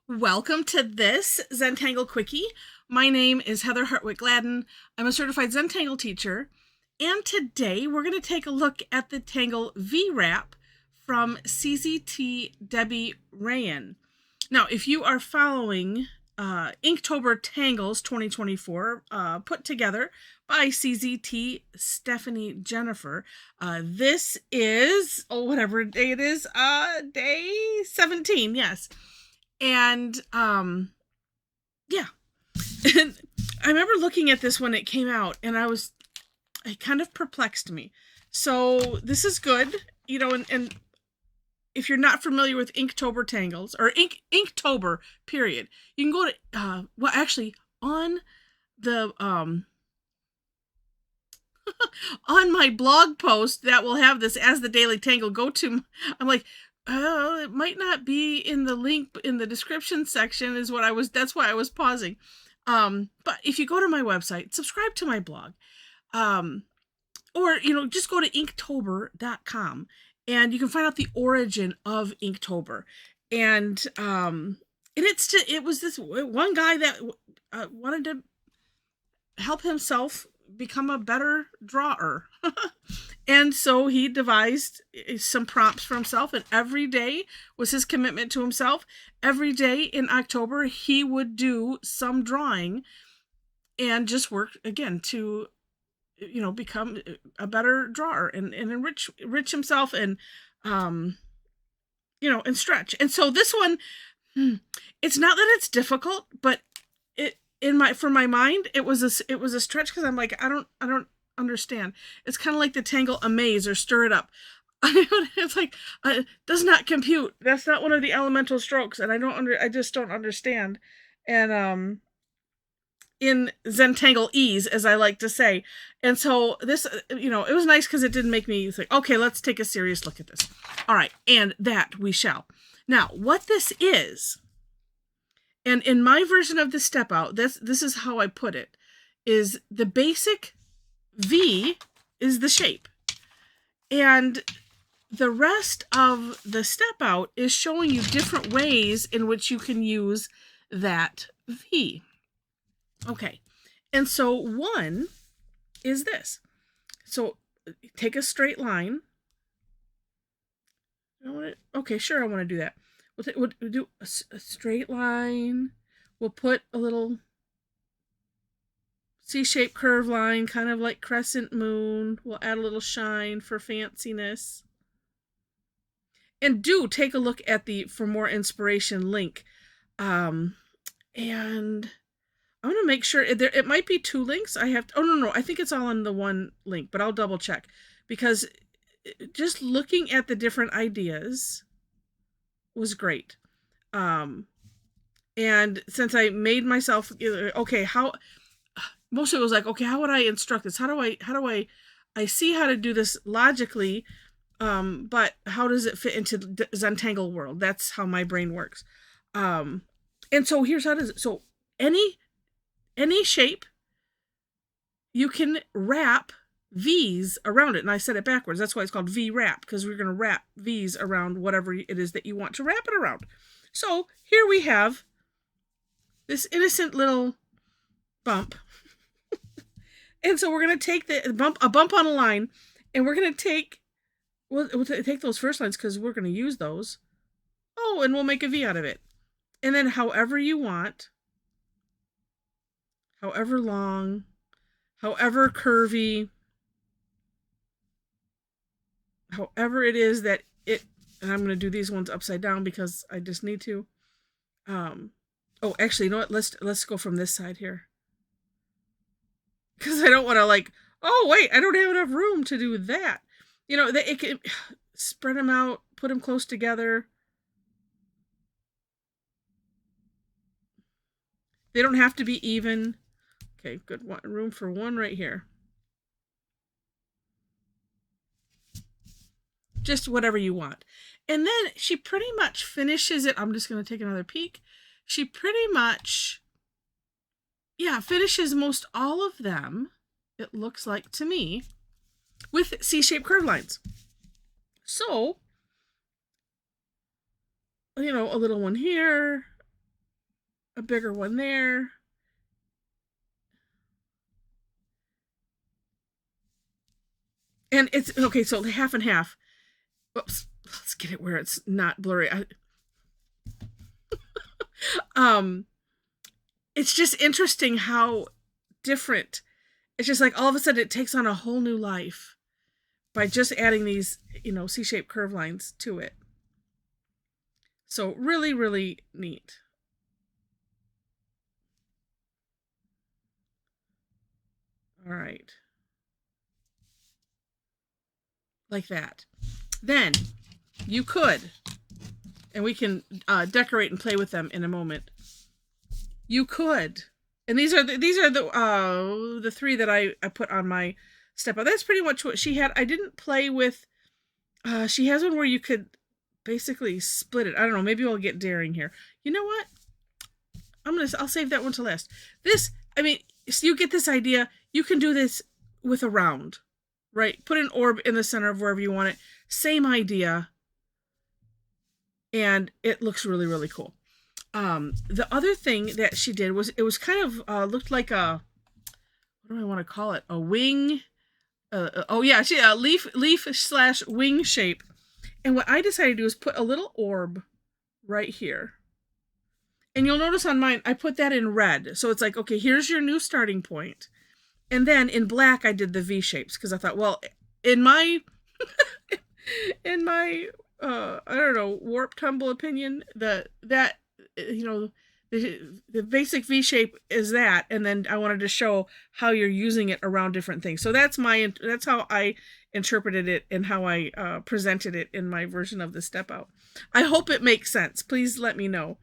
Welcome to this Zentangle Quickie. My name is Heather Hartwick Gladden. I'm a certified Zentangle teacher, and today we're going to take a look at the Tangle Veerap from CZT Debbie Raaen. Now, if you are following Inktober Tangles 2024, put together by CZT Stephanie Jennifer, this is, whatever day it is, day 17, yes. And yeah. And I remember looking at this when it came out, and it kind of perplexed me. So this is good, and if you're not familiar with Inktober Tangles, or Inktober, period, you can go to, on the, on my blog post that will have this as the Daily Tangle, I'm like, oh, it might not be in the link in the description section that's why I was pausing. But if you go to my website, subscribe to my blog, or, just go to inktober.com and you can find out the origin of Inktober. And it was this one guy that wanted to help himself become a better drawer. And so he devised some prompts for himself, and every day was his commitment to himself. Every day in October, he would do some drawing and just work again to, become a better drawer and enrich himself and, and stretch. And so this one, it's not that it's difficult, but for my mind, it was a stretch, because I'm like, I don't understand. It's kind of like the Tangle Amaze or Stir It Up. It's like, does not compute. That's not one of the elemental strokes, and I just don't understand. And in Zentangle ease, as I like to say. And so this, it was nice because it didn't make me think, okay, let's take a serious look at this. All right, and that we shall. Now, what this is, and in my version of the step out, this is how I put it, is the basic V is the shape. And the rest of the step out is showing you different ways in which you can use that V. Okay, and so one is this. So take a straight line. Okay, sure, I want to do that. We'll do a straight line. We'll put a little C-shaped curve line, kind of like crescent moon. We'll add a little shine for fanciness. And do take a look at the For More Inspiration link. And I'm going to make sure, it might be two links. No, I think it's all on the one link, but I'll double check. Because just looking at the different ideas was great. And since I made myself, okay, most of it was like, okay, how would I instruct this? How do I see how to do this logically, but how does it fit into the Zentangle world? That's how my brain works. And so here's how it is. So any shape, you can wrap V's around it. And I said it backwards. That's why it's called V-wrap, because we're going to wrap V's around whatever it is that you want to wrap it around. So here we have this innocent little bump. And so we're going to take a bump on a line, and we're going to take, we'll take those first lines because we're going to use those. Oh, and we'll make a V out of it. And then however you want, however long, however curvy, however it is that and I'm going to do these ones upside down because I just need to. Oh, actually, you know what? Let's go from this side here. Because I don't want to oh, wait, I don't have enough room to do that. It can spread them out, put them close together. They don't have to be even. Okay, good. Room for one right here. Just whatever you want. And then she pretty much finishes it. I'm just going to take another peek. She pretty much, finishes most all of them, it looks like to me, with C-shaped curve lines. So, a little one here, a bigger one there. And it's, okay, so half and half. Oops, let's get it where it's not blurry. It's just interesting how different. It's just like all of a sudden it takes on a whole new life by just adding these, C-shaped curve lines to it. So really, really neat. All right. Like that. Then you could, and we can decorate and play with them in a moment. You could, and these are the three that I put on my step out. That's pretty much what she had. I didn't play with. She has one where you could basically split it. I don't know. Maybe we'll get daring here. You know what? I'll save that one to last. This, I mean, so you get this idea. You can do this with a round, right? Put an orb in the center of wherever you want it. Same idea. And it looks really, really cool. The other thing that she did was, it was kind of, looked like a, what do I want to call it? A wing. She leaf/wing shape. And what I decided to do is put a little orb right here. And you'll notice on mine, I put that in red. So it's like, okay, here's your new starting point. And then in black, I did the V shapes because I thought, well, in my, I don't know, warped, humble opinion, the basic V shape is that, and then I wanted to show how you're using it around different things. So that's how I interpreted it and how I presented it in my version of the step out. I hope it makes sense. Please let me know.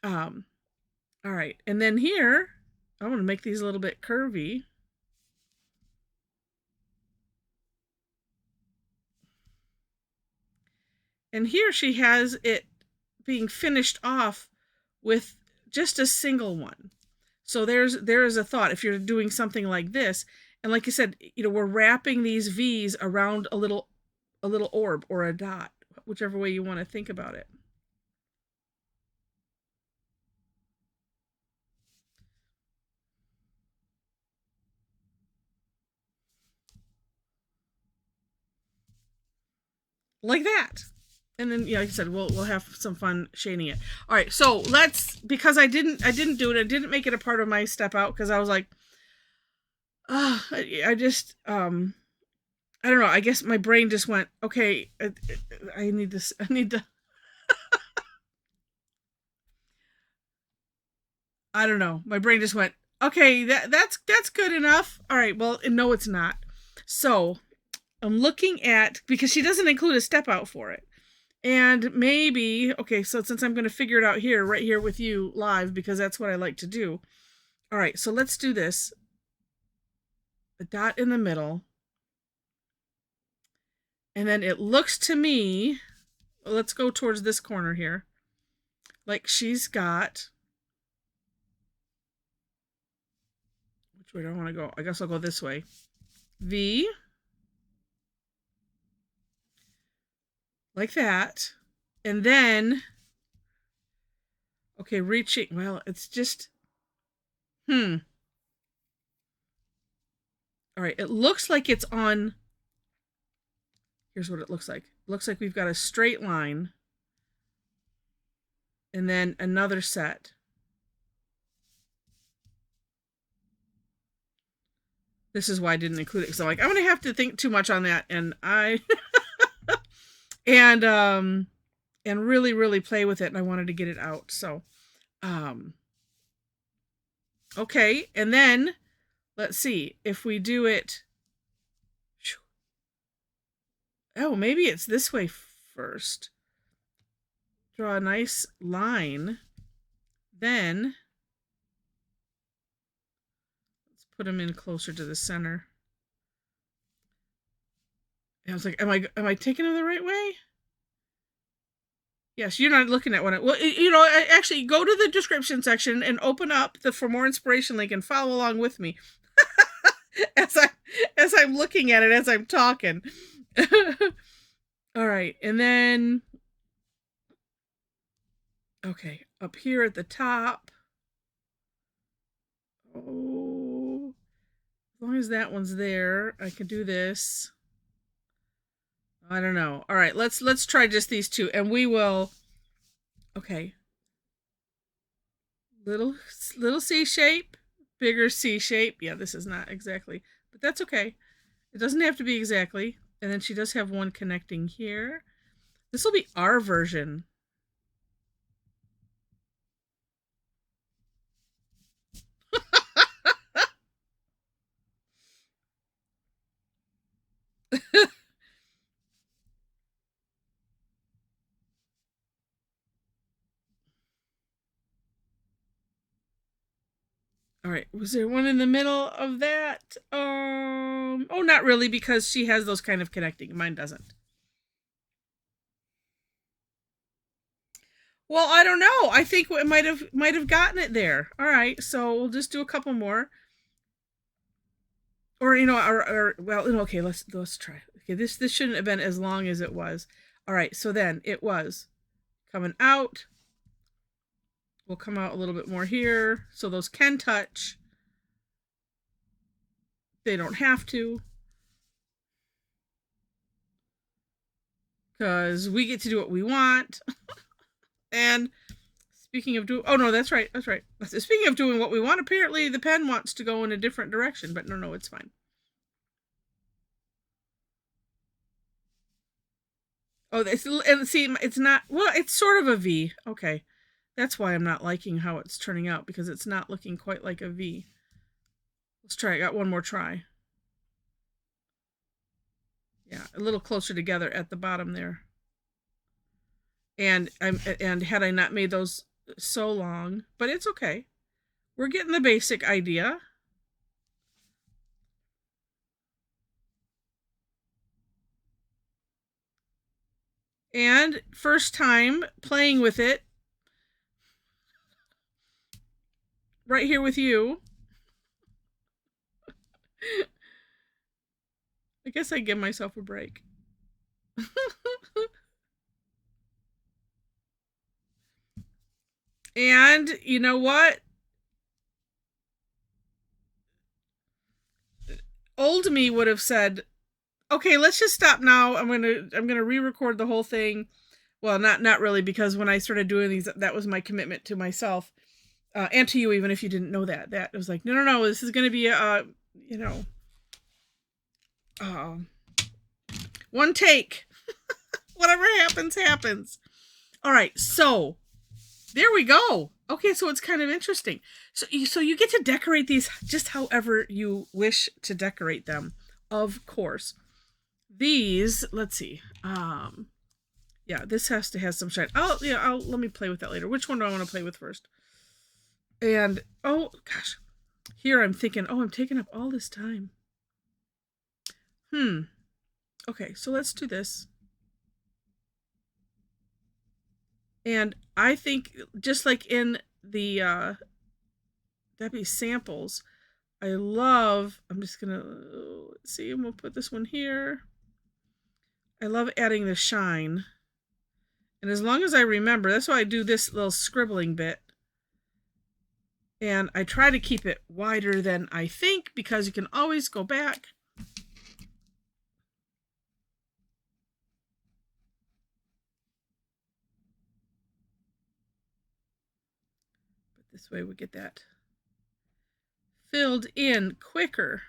All right, and then here I'm going to make these a little bit curvy. And here she has it being finished off with just a single one. So there is a thought if you're doing something like this, and like I said, we're wrapping these V's around a little orb or a dot, whichever way you want to think about it. Like that. And then, like I said, we'll have some fun shading it. All right, so because I didn't do it, I didn't make it a part of my step out because I was like, I just, I don't know. I guess my brain just went, okay, I need to. I don't know. My brain just went, okay, that's good enough. All right, well, no, it's not. So I'm looking at, because she doesn't include a step out for it. And maybe, okay, so since I'm going to figure it out here, right here with you live, because that's what I like to do. All right, so let's do this. A dot in the middle. And then it looks to me, let's go towards this corner here, like she's got, which way do I want to go? I guess I'll go this way. V. Like that. And then, okay, reaching, well, it's just, all right, it looks like it's on, here's what it looks like. It looks like we've got a straight line and then another set. This is why I didn't include it, because I'm like, I'm going to have to think too much on that, and and really, really play with it, and I wanted to get it out. So, okay, and then let's see if we do it. Oh, maybe it's this way first. Draw a nice line, then let's put them in closer to the center. And I was like, am I taking it the right way? Yes, you're not looking at what well, I actually go to the description section and open up the For More Inspiration link and follow along with me as I'm looking at it as I'm talking. All right, and then okay, up here at the top, Oh, as long as that one's there, I can do this. I don't know. All right, let's try just these two, and we will. Okay. Little C shape, bigger C shape. Yeah, this is not exactly, but that's okay. It doesn't have to be exactly. And then she does have one connecting here. This will be our version. All right, was there one in the middle of that? Oh, not really, because she has those kind of connecting. Mine doesn't. Well, I don't know. I think it might have gotten it there. All right, so we'll just do a couple more. Or well, okay, let's try. Okay, this shouldn't have been as long as it was. All right, so then it was coming out. We'll come out a little bit more here, so those can touch. They don't have to, because we get to do what we want. And speaking of oh no, that's right. Speaking of doing what we want, apparently the pen wants to go in a different direction, but no, it's fine. Oh, and see, it's not, well, it's sort of a V. Okay. That's why I'm not liking how it's turning out, because it's not looking quite like a V. Let's try. I got one more try. Yeah, a little closer together at the bottom there. And had I not made those so long, but it's okay. We're getting the basic idea. And first time playing with it right here with you. I guess I give myself a break. And you know what? Old me would have said, okay, let's just stop now. I'm gonna re-record the whole thing. Well, not really, because when I started doing these, that was my commitment to myself, and to you, even if you didn't know that. That was like, no, this is gonna be one take. Whatever happens, happens. All right, so there we go. Okay, so it's kind of interesting. So you get to decorate these just however you wish to decorate them, of course. These, let's see. Yeah, this has to have some shine. Let me play with that later. Which one do I want to play with first? And oh gosh, here I'm thinking, I'm taking up all this time. Okay, so let's do this. And I think, just like in the Debbie samples, I'm just gonna, let's see, and we'll put this one here. I love adding the shine. And as long as I remember, that's why I do this little scribbling bit. And I try to keep it wider than I think, because you can always go back. But this way we get that filled in quicker.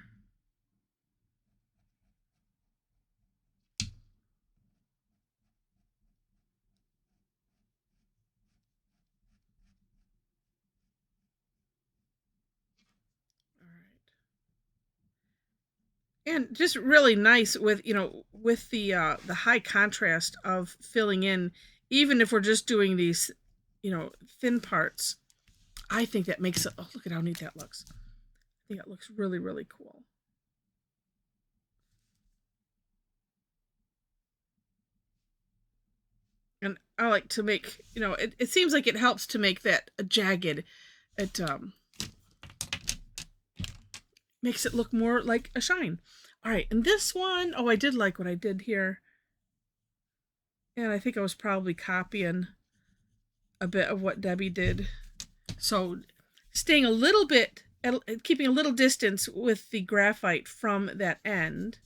And just really nice with, with the high contrast of filling in, even if we're just doing these, thin parts. I think that makes it, look at how neat that looks. I think it looks really, really cool. And I like to make, it seems like it helps to make that jagged. It makes it look more like a shine. All right, and this one, I did like what I did here. And I think I was probably copying a bit of what Debbie did. So staying a little bit keeping a little distance with the graphite from that end.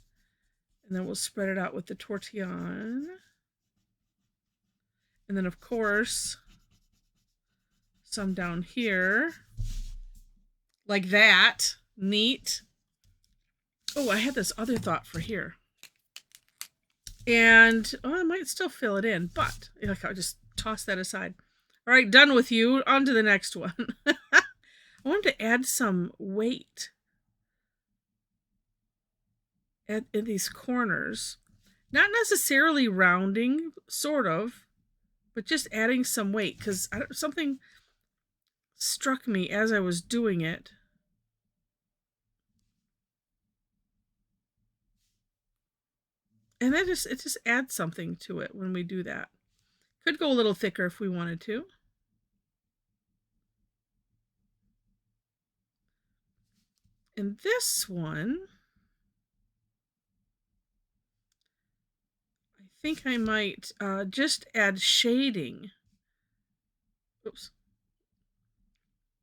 And then we'll spread it out with the Tortillion. And then, of course, some down here. Like that. Neat. Oh, I had this other thought for here. And, I might still fill it in, but I'll just toss that aside. All right, done with you. On to the next one. I wanted to add some weight in these corners. Not necessarily rounding, sort of, but just adding some weight, because something struck me as I was doing it. And it just adds something to it when we do that. Could go a little thicker if we wanted to. And this one, I think I might just add shading. Oops.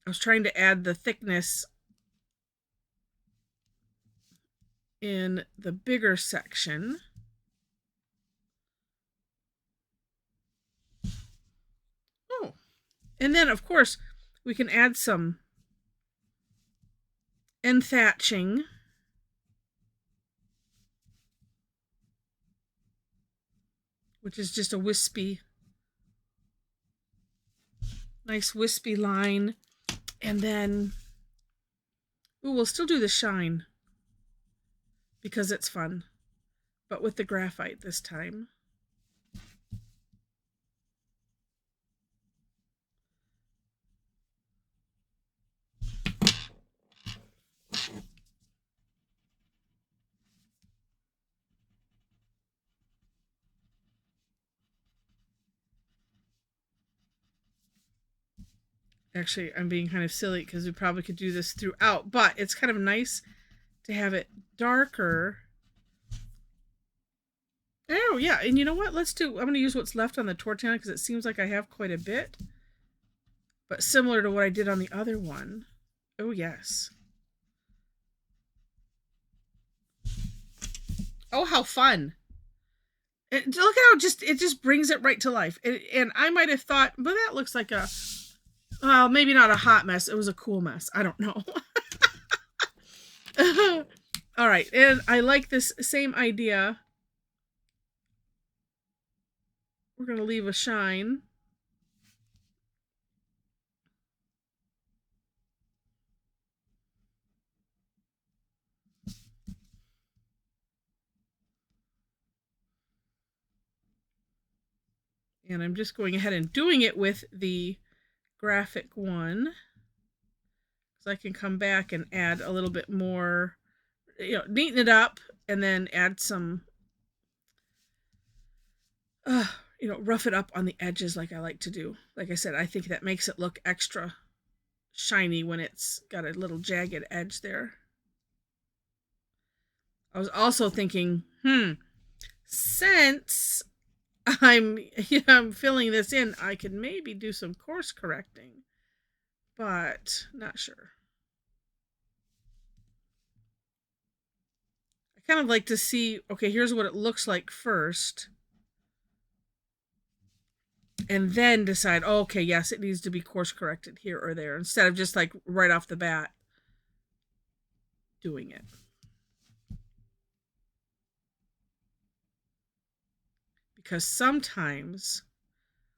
I was trying to add the thickness in the bigger section. Oh, and then of course we can add some end thatching. Which is just a wispy, nice wispy line. And then, we'll still do the shine because it's fun, but with the graphite this time. Actually, I'm being kind of silly because we probably could do this throughout, but it's kind of nice to have it darker. Oh, yeah, and you know what? I'm going to use what's left on the Tortillion because it seems like I have quite a bit. But similar to what I did on the other one. Oh, yes. Oh, how fun. Look at how it just brings it right to life. And I might have thought, but that looks like a... Well, maybe not a hot mess. It was a cool mess. I don't know. All right. And I like this same idea. We're going to leave a shine. And I'm just going ahead and doing it with the graphic one. So I can come back and add a little bit more, neaten it up and then add some, rough it up on the edges like I like to do. Like I said, I think that makes it look extra shiny when it's got a little jagged edge there. I was also thinking, since I'm filling this in, I could maybe do some course correcting, but not sure. I kind of like to see, okay, here's what it looks like first. And then decide, oh, okay, yes, it needs to be course corrected here or there, instead of just like right off the bat doing it. Because sometimes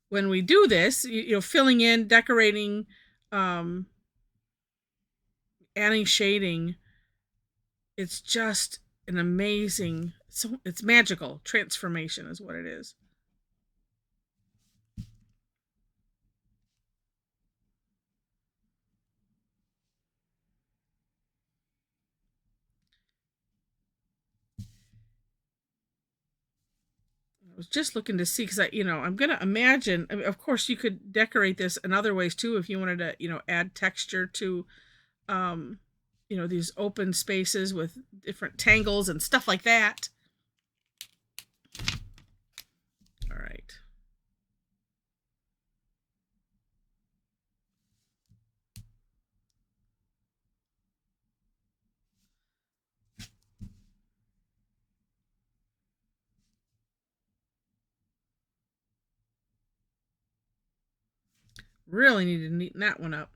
when we do this, filling in, decorating, adding shading, it's just an amazing, it's magical transformation is what it is. I was just looking to see because I'm going to imagine, of course, you could decorate this in other ways too if you wanted to, add texture to, these open spaces with different tangles and stuff like that. All right. Really need to neaten that one up.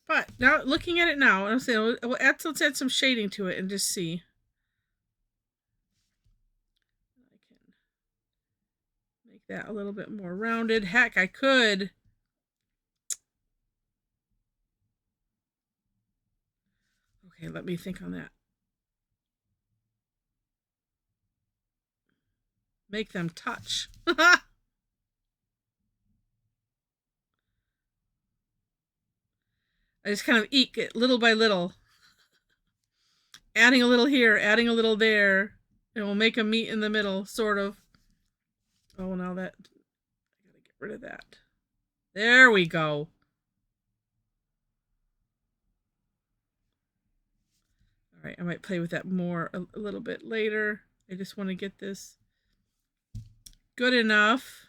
But now looking at it now, I'm saying let's add some shading to it and just see. I can make that a little bit more rounded. Heck, I could. Okay, let me think on that. Make them touch. I just kind of eke it little by little. Adding a little here, adding a little there. And we'll make them meet in the middle, sort of. Oh, now that... I gotta get rid of that. There we go. All right, I might play with that more a little bit later. I just want to get this good enough.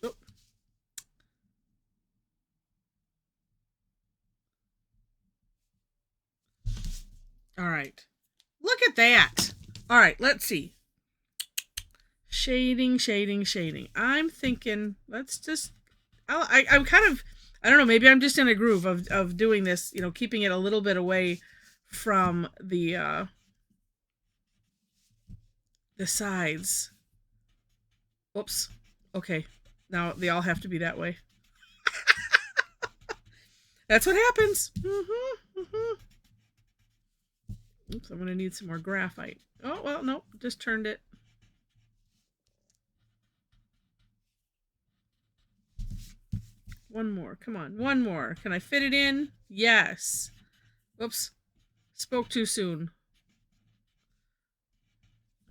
Oh. All right. Look at that. All right, let's see. Shading, shading, shading. I'm thinking, let's just... I'm kind of... I don't know, maybe I'm just in a groove of doing this, you know, keeping it a little bit away from the sides. Oops. Okay. Now they all have to be that way. That's what happens. Oops, I'm going to need some more graphite. Oh, well, no, just turned it. One more. Come on. One more. Can I fit it in? Yes. Oops. Spoke too soon.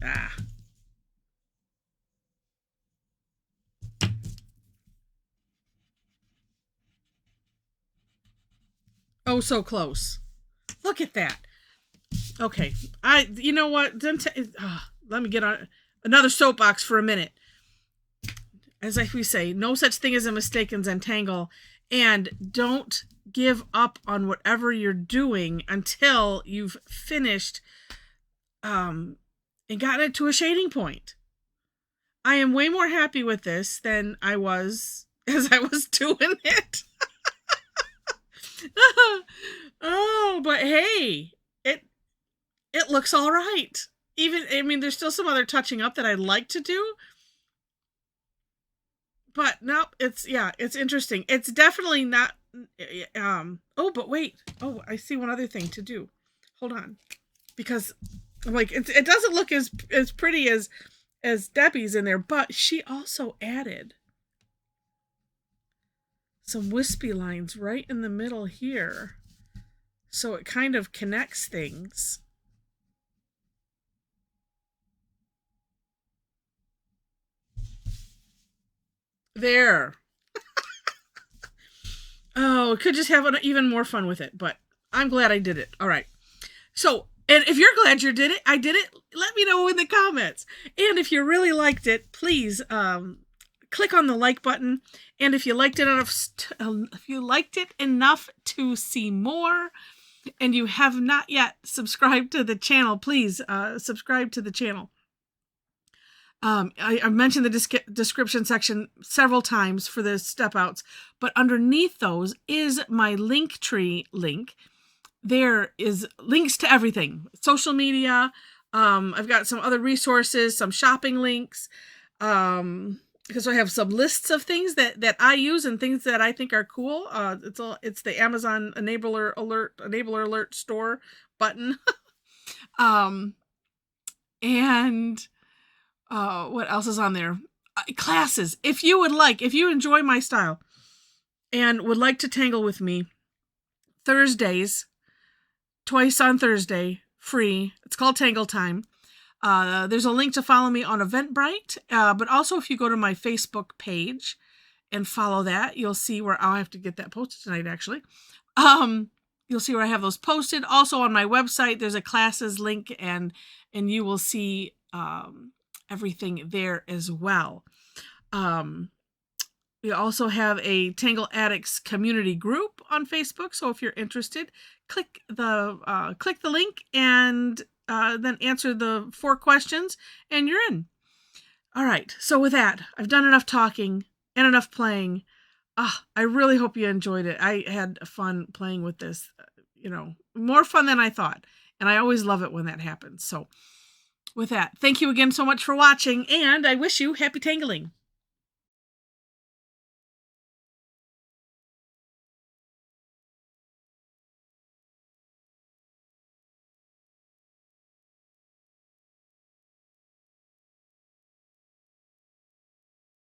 Ah. Oh, so close. Look at that. Okay. You know what? Let me get on another soapbox for a minute. As we say, no such thing as a mistake in Zentangle, and don't give up on whatever you're doing until you've finished and gotten it to a shading point. I am way more happy with this than I was as I was doing it. Oh, but hey, it looks all right. Even, I mean, there's still some other touching up that I'd like to do. But no, it's interesting. It's definitely not, oh, but wait. Oh, I see one other thing to do. Hold on. Because, like, it doesn't look as pretty as Debbie's in there, but she also added some wispy lines right in the middle here. So it kind of connects things. There. Oh, could just have even more fun with it, but I'm glad I did it. All right. So, and if you're glad you did it, I did it, let me know in the comments. And if you really liked it, please click on the like button. And if you liked it enough to see more, and you have not yet subscribed to the channel, please subscribe to the channel. I mentioned the description section several times for the step outs, but underneath those is my Linktree link. There is links to everything. Social media. I've got some other resources, some shopping links. Because I have some lists of things that I use and things that I think are cool. It's the Amazon enabler alert store button. And what else is on there? Classes. If you enjoy my style and would like to tangle with me, Thursdays, twice on Thursday, free. It's called Tangle Time. There's a link to follow me on Eventbrite, but also if you go to my Facebook page and follow that, you'll see where I'll have to get that posted tonight, actually. You'll see where I have those posted. Also on my website, there's a classes link, and you will see everything there as well. We also have a Tangle Addicts community group on Facebook. So if you're interested, click the link and then answer the 4 questions and you're in. All right. So with that, I've done enough talking and enough playing. I really hope you enjoyed it. I had fun playing with this, more fun than I thought. And I always love it when that happens. So with that, thank you again so much for watching, and I wish you happy tangling.